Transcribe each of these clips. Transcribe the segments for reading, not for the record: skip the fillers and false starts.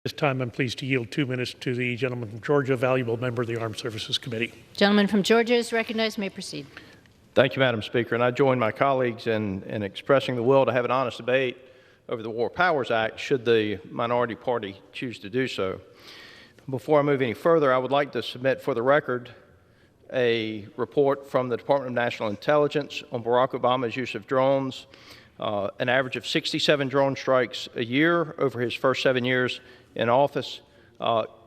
This time, I'm pleased to yield 2 minutes to the gentleman from Georgia, valuable member of the Armed Services Committee. Gentleman from Georgia is recognized. May proceed. Thank you, Madam Speaker. And I join my colleagues in expressing the will to have an honest debate over the War Powers Act, should the minority party choose to do so. Before I move any further, I would like to submit for the record a report from the Department of National Intelligence on Barack Obama's use of drones, an average of 67 drone strikes a year over his first 7 years in office,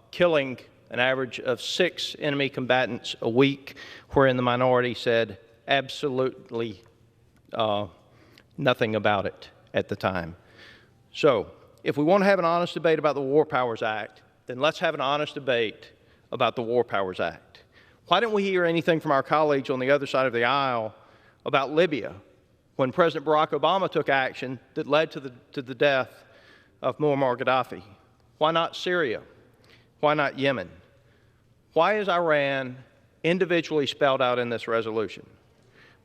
killing an average of 6 enemy combatants a week, wherein the minority said absolutely nothing about it at the time. So, if we want to have an honest debate about the War Powers Act, then let's have an honest debate about the War Powers Act. Why didn't we hear anything from our colleagues on the other side of the aisle about Libya when President Barack Obama took action that led to the death of Muammar Gaddafi? Why not Syria? Why not Yemen? Why is Iran individually spelled out in this resolution?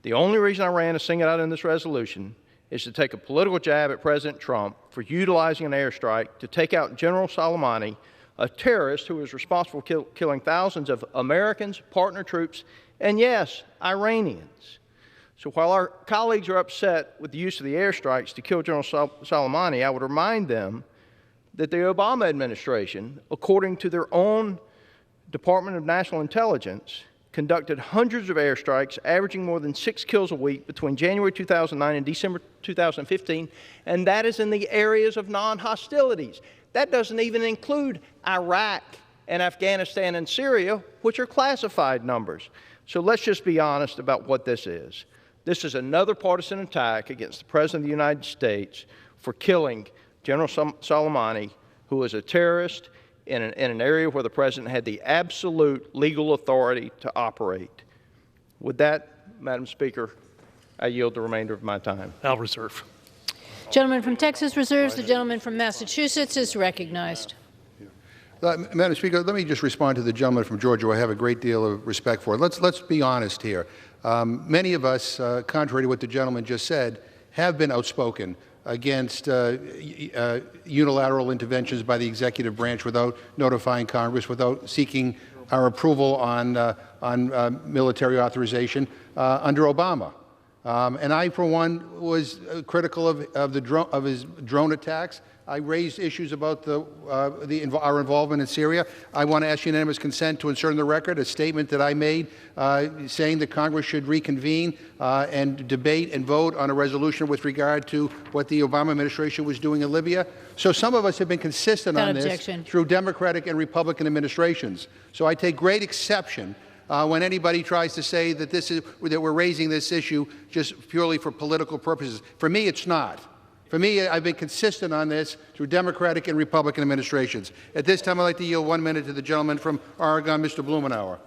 The only reason Iran is singled out in this resolution is to take a political jab at President Trump for utilizing an airstrike to take out General Soleimani, a terrorist who was responsible for killing thousands of Americans, partner troops, and yes, Iranians. So while our colleagues are upset with the use of the airstrikes to kill General Soleimani, I would remind them that the Obama administration, according to their own Department of National Intelligence, conducted hundreds of airstrikes, averaging more than 6 kills a week between January 2009 and December 2015, and that is in the areas of non-hostilities. That doesn't even include Iraq and Afghanistan and Syria, which are classified numbers. So let's just be honest about what this is. This is another partisan attack against the President of the United States for killing General Soleimani, who was a terrorist in an area where the President had the absolute legal authority to operate. With that, Madam Speaker, I yield the remainder of my time. I'll reserve. Gentleman from Texas reserves. The gentleman from Massachusetts is recognized. Madam Speaker, let me just respond to the gentleman from Georgia, who I have a great deal of respect for. Let's be honest here. Many of us, contrary to what the gentleman just said, have been outspoken against unilateral interventions by the executive branch without notifying Congress, without seeking our approval on military authorization under Obama. And I, for one, was critical of his drone attacks. I raised issues about our involvement in Syria. I want to ask unanimous consent to insert in the record a statement that I made saying that Congress should reconvene and debate and vote on a resolution with regard to what the Obama administration was doing in Libya. So some of us have been consistent on this through Democratic and Republican administrations. So I take great exception when anybody tries to say that that we're raising this issue just purely for political purposes. For me, it's not. For me, I've been consistent on this through Democratic and Republican administrations. At this time, I'd like to yield 1 minute to the gentleman from Oregon, Mr. Blumenauer.